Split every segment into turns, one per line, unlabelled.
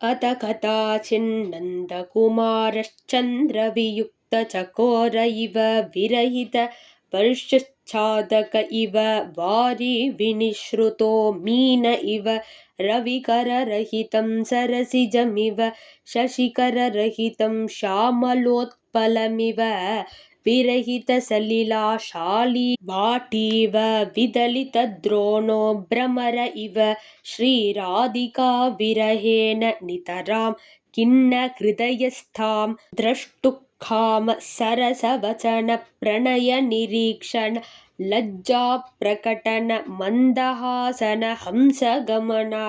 अत कदाचिन्नन्दकुमारश्चन्द्रवियुक्तचकोर इव विरहित वर्षच्छादक इव वारि विनिश्रुतो मीन इव रविकररहितं सरसिजमिव शशिकररहितं श्यामलोत्पलमिव विरहितसलिलाशाली वाटीव विदलितद्रोणो भ्रमर इव श्रीराधिका विरहेण नितरां खिन्न हृदयस्थां द्रष्टुकाम सरसवचन प्रणय निरीक्षण लज्जाप्रकटन मन्दहासन हंसगमना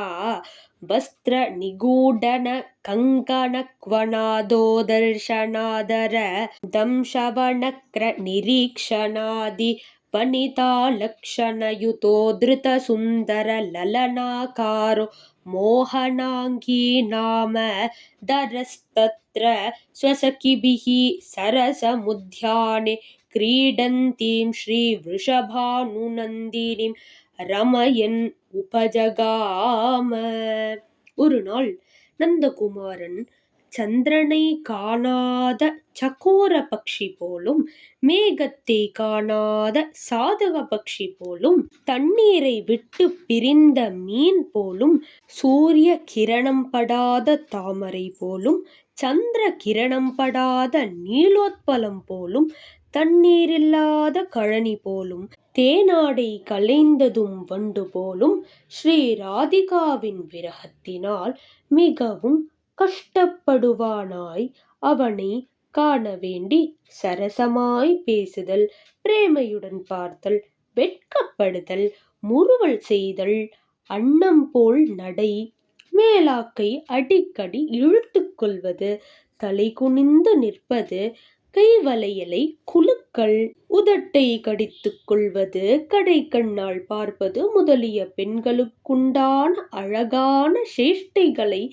वस्त्र निगूढन कङ्कणक्वणादो दर्शनादर दंशवनक्र निरीक्षणादि वनितालक्षणयुतो धृतसुन्दर ललनाकारो मोहनाङ्गी नाम दरस्तत्र स्वसखिभिः सरसमुद्याने क्रीडन्तीं श्रीवृषभानुनन्दिनीं ரமயன் உபஜகாம. ஒரு நாள் நந்தகுமாரன் சந்திரனை காணாத சகோர பக்ஷி போலும், மேகத்தை காணாத சாதக பக்ஷி போலும், தண்ணீரை விட்டு பிரிந்த மீன் போலும், சூரிய கிரணம் படாத தாமரை போலும், சந்திர கிரணம் படாத நீலோத்பலம் போலும், தண்ணீரில்லாத கழனி போலும், தேனாடை கலைந்ததும் வண்டு போலும், ஸ்ரீ ராதிகாவின் விரகத்தினால் மிகவும் கஷ்டப்படுவானாய். அவனை காண வேண்டி சரசமாய் பேசுதல், பிரேமையுடன் பார்த்தல், வெட்கப்படுதல், முறுவல் செய்தல், அன்னம் போல் நடை, மேலாக்கை அடிக்கடி இழுத்து கொள்வது, தலை குனிந்து நிற்பது, கைவளையலை குலுக்கல், உதட்டை கடித்துக் கொள்வது, கடை கண்ணால் பார்ப்பது முதலிய பெண்களுக்குண்டான அழகான சேஷ்டைகளை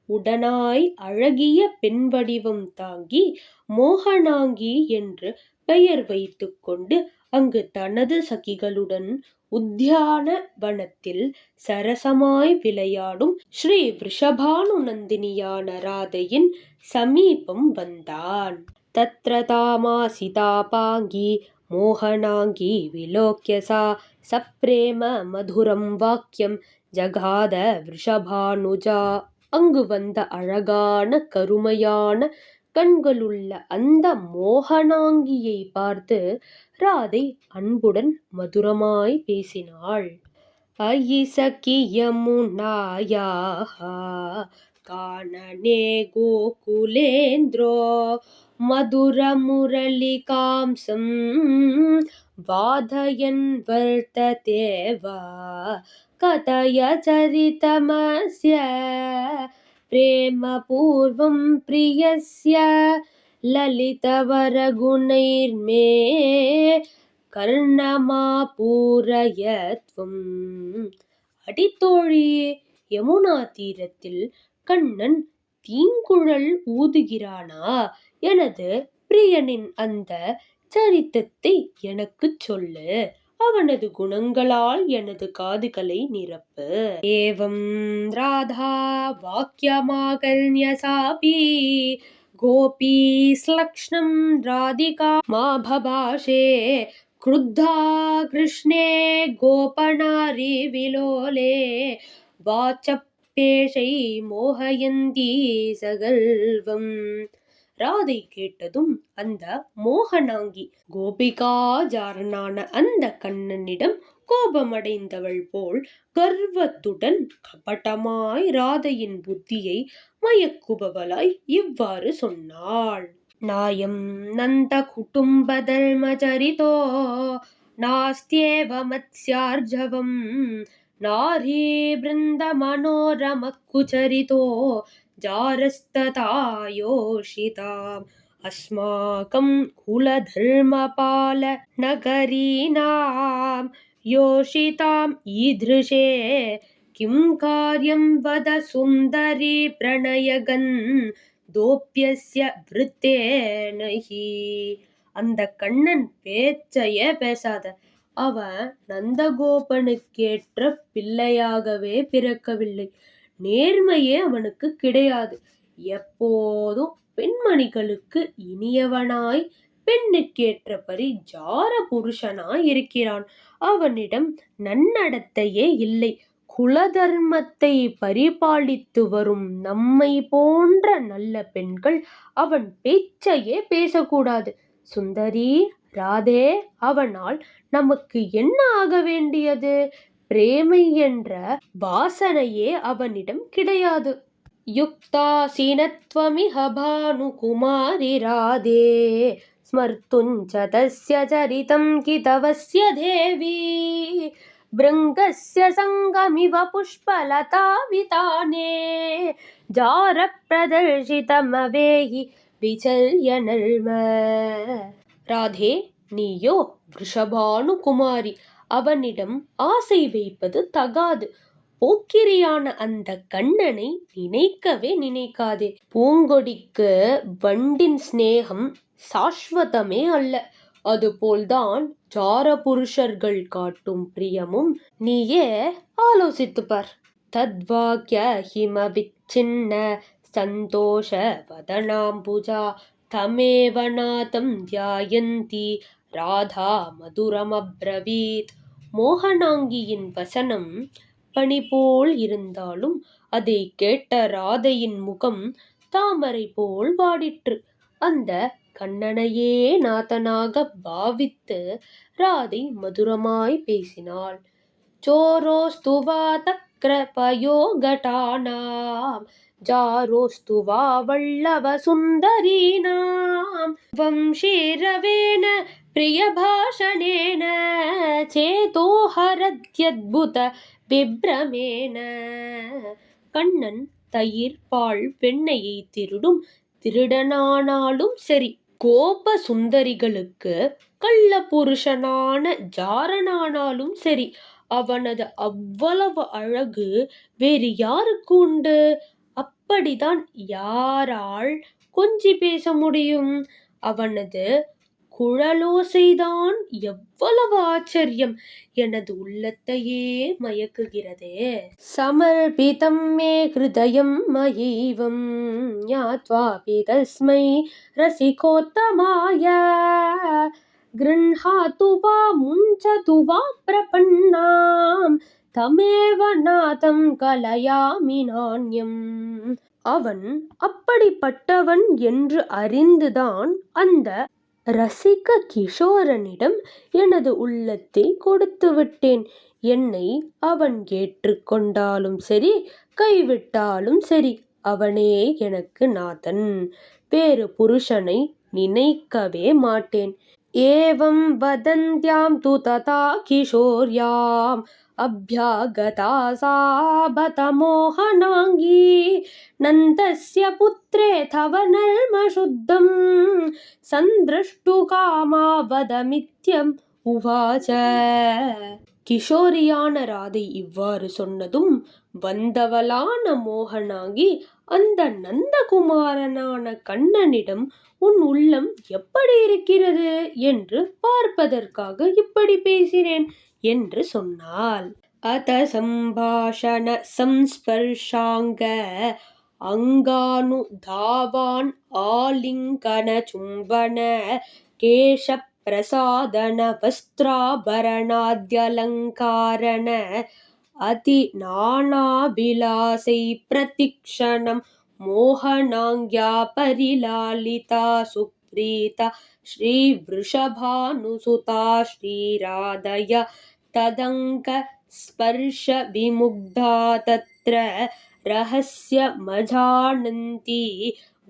உடனாய் அழகிய பெண் வடிவம் தாங்கி மோகனாங்கி என்று பெயர் வைத்து கொண்டு அங்கு தனது சகிகளுடன் உத்தியான வனத்தில் சரசமாய் விளையாடும் ஸ்ரீ விருஷபானு நந்தினியான ராதையின் சமீபம் வந்தான். தத்ர தாமாசிதாபாங்கி மோகனாங்கி விலோக்ய சா சப்ரேம மதுரம் வாக்கியம் ஜகாத விருஷபானுஜா. அங்கு வந்த அழகான கருமையான கண்களுள்ள அந்த மோகனாங்கியை பார்த்து ராதை அன்புடன் மதுரமாய் பேசினாள். அயி சகி யமுனாயாஹ கானனே கோகுலேந்திரோ மதுர முரளிகாம்சம் வாதயன் வர்த்ததேவா கதய சரிதமஸ்ய பிரேமபூர்வம் பிரியஸ்ய லலிதவரகுணைர்மே கர்ணமாபூரயத்வம். அடித்தோழியே, யமுனா தீரத்தில் கண்ணன் தீங்குழல் ஊதுகிறானா? எனது பிரியனின் அந்த சரித்தத்தை எனக்குச் சொல்லு. அவனது குணங்களால் எனது காதுகளை நிரப்பு. ஏவம் ராதா வாக்கியமாகர்ண்ய சாபி கோபி ஸ்லக்ஷ்ணம் ராதிகா மாபபாஷே क्रुद्धा कृष्णे गोपनारी विलोले வாச்சப்பேஷை மோகயந்தி சகல்வம். ராதை கேட்டதும் அந்த மோகனாங்கி கோபிகாஜாரனான அந்த கண்ணனிடம் கோபமடைந்தவள் போல் கர்வத்துடன் கபட்டமாய் ராதையின் புத்தியை மயக்குபவளாய் இவ்வாறு சொன்னாள். நாயம் நந்த குடும்ப தர்மச்சரிதோ நாஸ்தியேவ மத்ஸ்யார்ஜவம் நாரி பிருந்த மனோரம குச்சரிதோ ஜாரஸ்ததா யோஷிதாம் அஸ்மாகம் குலதர்மபால நகரீனாம் யோஷிதாம் ஈத்ருஷே கிம் காரியம் வத சுந்தரி பிரணயகன் தோப்யஸ்ய விருத்தேனஹி. அந்த கண்ணன் பேச்சையே பேசாத. அவன் நந்தகோபனுக்கேற்ற பிள்ளையாகவே பிறக்கவில்லை. நேர்மையே அவனுக்கு கிடையாது. எப்போதும் பெண்மணிகளுக்கு இனியவனாய் பெண்ணுக்கேற்றபடி ஜார புருஷனாய் இருக்கிறான். அவனிடம் நன்னடத்தையே இல்லை. குலதர்மத்தை பரிபாலித்து வரும் நம்மை போன்ற நல்ல பெண்கள் அவன் பேச்சையே பேசக்கூடாது. சுந்தரி, ராதே, அவனால் நமக்கு என்ன ஆக வேண்டியது? பிரேமை என்ற வாசனையே அவனிடம் கிடையாது. யுக்தாசீனத்வமிஹ பானுகுமாரி ராதே ஸ்மர்த்துஞ்ச தஸ்ய சரிதம் கிதவஸ்ய தேவி பிருங்கஸ்ய சங்கமிவ புஷ்பலதா விதானே ஜார பிரதர்ஷிதமவேஹி விசல்ய நர்ம. ராதே, நீயோ ரிஷபானுகுமாரி, அவனிடம் ஆசை வைப்பது தகாது. போக்கிரியான அந்த கண்ணனை நினைக்கவே நினைக்காதே. பூங்கொடிக்கு வண்டின் சிநேகம் சாஸ்வதமே அல்ல. அதுபோல்தான் ஜார புருஷர்கள் காட்டும் பிரியமும். நீயே ஆலோசித்து பார். தத்வாக்ய ஹிமவிச்சின்ன சந்தோஷ வதனாம்புஜா தமேவ நாதம் தியாயந்தி ராதா மதுரமப்ரவீத். மோகனாங்கியின் வசனம் பனி போல் இருந்தாலும் அதை கேட்ட ராதையின் முகம் தாமரை போல் வாடிற்று. அந்த கண்ணனையே நாதனாக பாவித்து ராதை மதுரமாய் பேசினாள். சோரோஸ்து வா தக்ரபயோகடானாம் ஜாரோஸ்து வா வல்லவ சுந்தரீனாம் வம்சீரவேன பிரியபாஷணேன சேதோஹரத்யத்புத விப்ரமேன. கண்ணன் தயிர் பால் வெண்ணையை திருடும் திருடனானாலும் சரி, கோப சுந்தரிகளுக்கு கள்ள புருஷனான ஜாரனானாலும் சரி, அவனது அவ்வளவு அழகு வேறு யாருக்கு உண்டு? அப்படிதான் யாரால் கொஞ்சி பேச முடியும்? அவனது குழலோசைதான் எவ்வளவு ஆச்சரியம்! எனது உள்ளத்தையே மயக்குகிறதே. சமர்ப்பிதம் மே ஹிருதயம் மயைவம் ஞாத்வாபி தஸ்மை ரசிகோத்தமாய கிருண்ஹாது வா முஞ்சது வா பிரபன்னாம் தமேவ நாதம் கலயாமி நாண்யம். அவன் அப்படிப்பட்டவன் என்று அறிந்துதான் அந்த ரசிக கிஷோரனிடம் எனது உள்ளத்தை கொடுத்து விட்டேன். என்னை அவன் ஏற்றுக்கொண்டாலும் சரி, கைவிட்டாலும் சரி, அவனே எனக்கு நாதன். வேறு புருஷனை நினைக்கவே மாட்டேன். ஏவம் வதந்த்யாம் து ததா கிஷோர்யாம் அப்யாகதா சா பத மோகனாங்கி நந்தஸ்ய புத்ரே தவ நர்ம சுத்தம் சந்திரஷ்டு காமா வதமித்யம் உவாச. கிஷோரியான ராதை இவ்வாறு சொன்னதும் வந்தவளான மோகனாங்கி அந்த நந்தகுமாரனான கண்ணனிடம் உன் உள்ளம் எப்படி இருக்கிறது என்று பார்ப்பதற்காக இப்படி பேசினேன் என்று சொன்னாள். அத சம்பாஷண சம்ஸ்பர்ஷாங்க அங்கானு தாவான் ஆலிங்கன சும்பன கேஷ பிரசாதன வஸ்திராபரணாத்யலங்காரண அதி நானாபிலாசை பிரதிக்ஷணம் மோகனாங்யா பரிலாலிதா சுப்ரீதா ஸ்ரீ விருஷபானுசுதா ஸ்ரீராதய ததங்க ஸ்பர்ஷ விமுக்தா தத்ர ரஹஸ்ய மஜானந்தி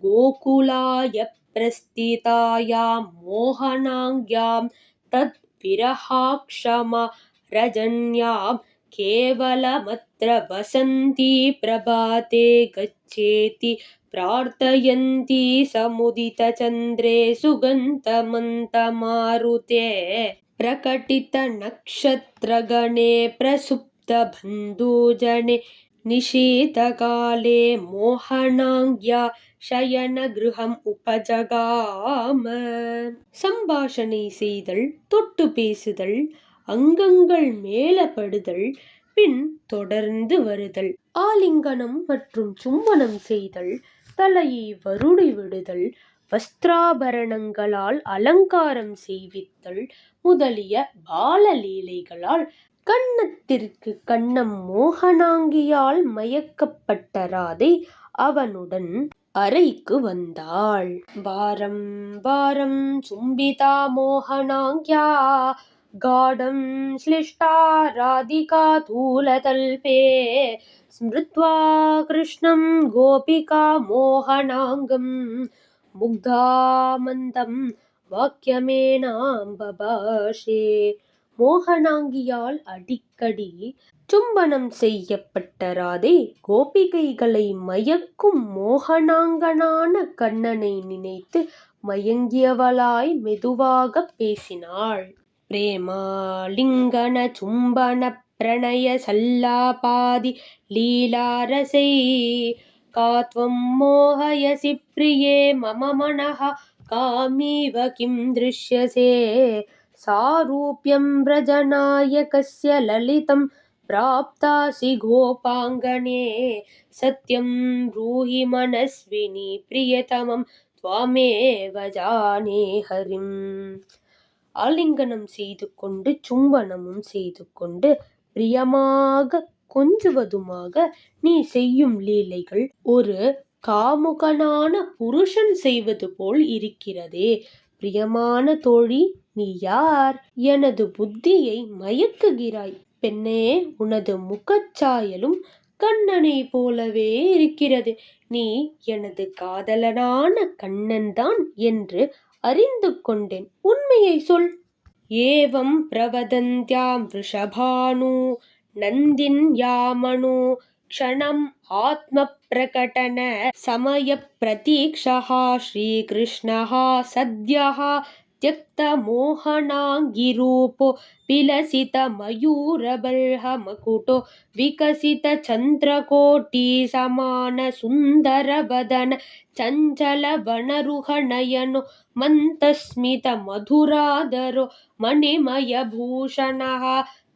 கோகுலாய பிரஸ்திதாயாம் மோகனாங்யாம் தத் விரஹாக்ஷமா ரஜன்யாம் கேவலமத்ர வசந்தி பிரபாதே கச்சேதி பிரார்த்தயந்தி சமுதித சந்திரே சுகந்தமந்தமாருதே பிரகட்டித நக்ஷத்ரகணே பிரசுப்த பந்தூஜனே நிஷீதகாலே மோகனாங்யா ஷயன கிருஹம் உபஜகாம. சம்பாஷணை செய்தல், தொட்டு பேசுதல், அங்கங்கள் மேலப்படுதல், பின் தொடர்ந்து வருதல், ஆலிங்கனம் மற்றும் சும்பனம் செய்தல், தலையை வருடி விடுதல், வஸ்திராபரணங்களால் அலங்காரம் செய்வித்தல் முதலிய பாலலீலைகளால் கன்னத்திற்கு கன்னம் மோகனாங்கியால் மயக்கப்பட்ட ராதை அவனுடன் அறைக்கு வந்தாள். வாரம் வாரம் சும்பிதா மோகனாங்கியா காடம் ஸ்லிஷ்டா ராதிகா தூலதல்பே ஸ்மிருத்வா கிருஷ்ணம் கோபிகா மோகனாங்கம் முக்தா மந்தம் வாக்கியமேனாம் பபாஷே. மோகனாங்கியால் அடிக்கடி சும்பனம் செய்யப்பட்ட ராதை கோபிகைகளை மயக்கும் மோகனாங்கனான கண்ணனை நினைத்து மயங்கியவளாய் மெதுவாக பேசினாள். பிரேமாலிங்கன சும்பன பிரணய சல்லாபாதி லீலாரசை காத்வம் மோகயசி பிரியே மம மனஹ காமீவ கிம் திருஷ்யசே சாரூப்யம் பிரஜநாயகஸ்ய லலிதம் பிராப்தாசி கோபாங்கனே சத்யம் ப்ரூஹி மனஸ்வினி பிரியதமம் த்வாமேவ ஜானே ஹரிம். ஆலிங்கனம் செய்து கொண்டு சும்பனமும் செய்து கொண்டு பிரியமாக கொஞ்சுவதுமாக நீ செய்யும் லீலைகள் ஒரு காமுகனான புருஷன் செய்வது போல் இருக்கிறதே. பிரியமான தோழி, நீ யார்? எனது புத்தியை மயக்குகிறாய். பெண்ணே, உனது முகச்சாயலும் கண்ணனை போலவே இருக்கிறது. நீ எனது காதலனான கண்ணன்தான் என்று அறிந்து கொண்டேன். உண்மையை சொல். ஏவம் பிரவதந்த்யாம் ரிஷபானு நந்தின் யாமனு க்ஷணம் ஆத்ம பிரகடன சமய பிரதீக்ஷः ஸ்ரீகிருஷ்ணः சத்யः த்யக்த மோகனாங்கிரூபோ விலசித மயூரபல்ஹ மகுடோ விகசித சந்திரகோட்டி சமான சுந்தர வதன சஞ்சல வனருஹ நயனோ மந்தஸ்மித மதுராதரோ மணிமய பூஷணः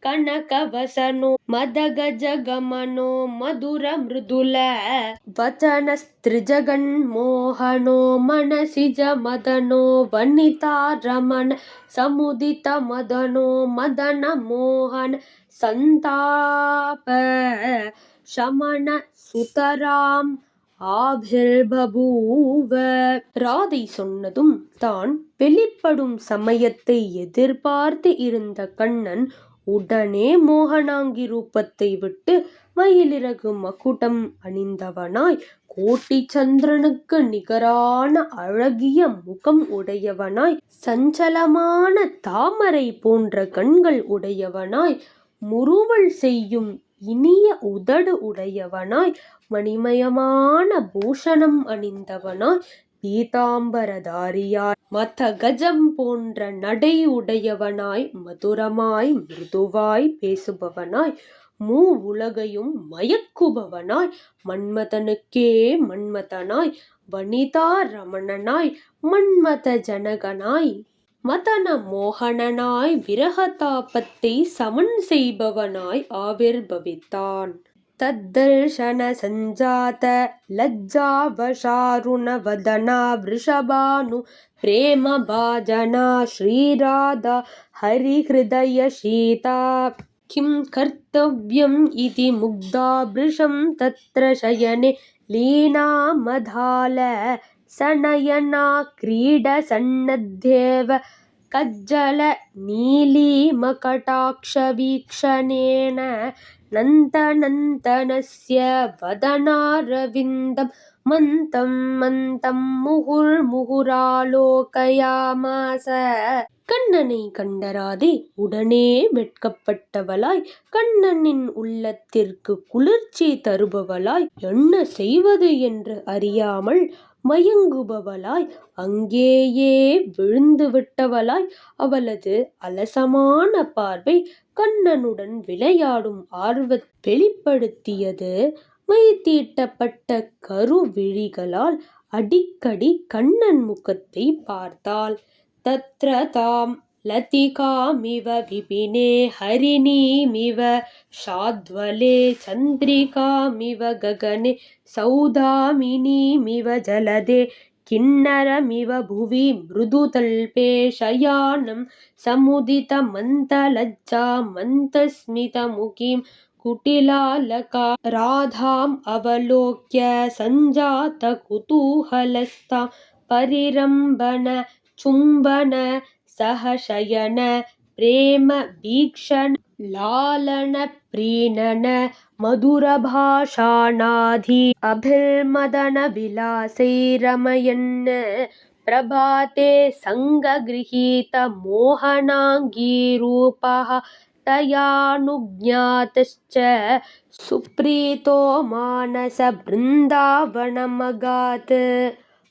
கனகவசனோ மதகஜகமனோ மதுர மிருதுல வச்சனஸ்திரிஜகன்மோகனோ மனசிஜ மதனோ வனிதா ரமண சமுதித மதனோ மதன மோகன சந்தாப சமண சுதராம் ஆபிர்பபூவ. ராதை சொன்னதும் தான் வெளிப்படும் சமயத்தை எதிர்பார்த்து இருந்த கண்ணன் உடனே மோகனாங்கி ரூபத்தை விட்டு மயிலிறகு மகுடம் அணிந்தவனாய், கோட்டி சந்திரனுக்கு நிகரான அழகிய முகம் உடையவனாய், சஞ்சலமான தாமரை போன்ற கண்கள் உடையவனாய், முறுவல் செய்யும் இனிய உதடு உடையவனாய், மணிமயமான பூஷணம் அணிந்தவனாய், பீதாம்பரதாரியாய், மத கஜம் போன்ற நடை உடையவனாய், மதுரமாய் மிருதுவாய் பேசுபவனாய், உலகையும் மயக்குபவனாய், மன்மதனுக்கே மன்மதனாய், வனிதா ரமணனாய், மன்மத ஜனகனாய், மதன மோகனனாய், விரகதாபத்தை சமன் செய்பவனாய் ஆவிர்பவித்தான். தத்தர்ஷன சஞ்சாத லஜ்ஜாவசாருண வதனா விருஷபானு பிரேம பாஜனா ஸ்ரீராதா ஹரிஹிருதய சீதா கிம் கர்த்தவ்யம் இதி முக்தாபிருஷம் தத்ர சயனே லீனா மதால சநயனா கிரீட சன்னத்யேவ கஜ்ஜல நீலீமகடாக்ஷ வீக்ஷணேன நந்தநந்தனஸ்ய வதனாரவிந்தம் மந்தம் மந்தம் முகுர்முகுராலோகயாமாச. கண்ணனை கண்டராதே உடனே வெட்கப்பட்டவளாய், கண்ணனின் உள்ளத்திற்கு குளிர்ச்சி தருபவளாய், என்ன செய்வது என்று அறியாமல் மயங்குபவளாய், அங்கேயே விழுந்து விட்டவளாய், அவளது அலசமான பார்வை கண்ணனுடன் விளையாடும் ஆர்வத்தை வெளிப்படுத்தியது. மை தீட்டப்பட்ட கருவிழிகளால் அடிக்கடி கண்ணன் முகத்தை பார்த்தாள். தத்ர தாம் लतिकामिव विपिने हरिणीमिव शाद्वले चन्द्रिकामिव गगने सौदामिनीमिव जलदे किन्नरमिव भुवि मृदुतल्पे शयानं समुदितमन्तलज्जामन्तस्मितमुखीं कुटिलालका राधाम् अवलोक्य सञ्जातकुतूहलस्तां परिरम्भन चुम्बन सहशयन प्रेम भीक्षण लालन प्रीणन मधुरभाषाणाधि अभिर्मदन विलासैरमयन् प्रभाते सङ्गगृहीत मोहनाङ्गीरूपः तयानुज्ञातश्च சுப்ரீதோ மானச பிருந்தாவனமகாத்.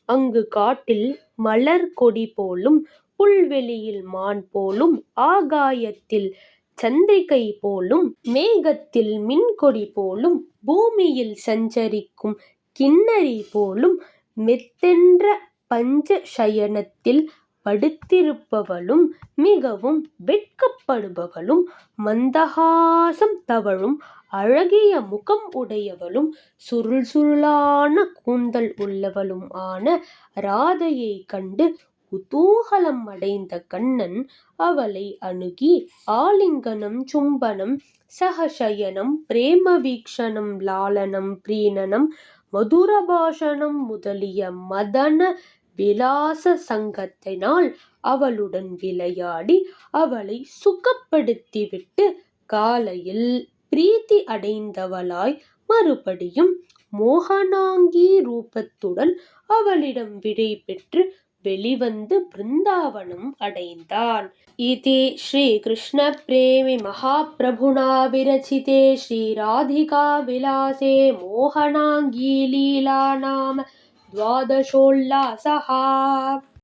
அங்கு காட்டில் மலர் கொடி போலும், புல்வெளியில் மான் போலும், ஆகாயத்தில் சந்திரிகை போலும், மேகத்தில் மின்கொடி போலும், பூமியில் சஞ்சரிக்கும் கின்னரி போலும், மெத்தென்ற பஞ்ச சயனத்தில் படுத்திருப்பவளும், மிகவும் வெட்கப்படுபவளும், மந்தகாசம் தவழும் அழகிய முகம் உடையவளும், சுருள் சுருளான கூந்தல் உள்ளவளும் ஆன ராதையை கண்டு குதூகலம் அடைந்த கண்ணன் அவளை அணுகி ஆலிங்கனம், சும்பனம், சகசயனம், பிரேம வீக்ஷணம், லாலனம், பிரீணனம், மதுரபாஷணம் முதலிய மதன விலாச சங்கத்தினால் அவளுடன் விளையாடி அவளை சுகப்படுத்திவிட்டு காலையில் பிரீத்தி அடைந்தவளாய் மறுபடியும் மோகனாங்கி ரூபத்துடன் அவளிடம் விடை பெற்று வெளிவந்து பிருந்தாவனம் அடைந்தான். இதி ஸ்ரீ கிருஷ்ண பிரேமி மகாபிரபுனா விரச்சிதே ஸ்ரீ ராதிகா விலாசே மோகனாங்கி லீலா நாம द्वादशोल्लासः.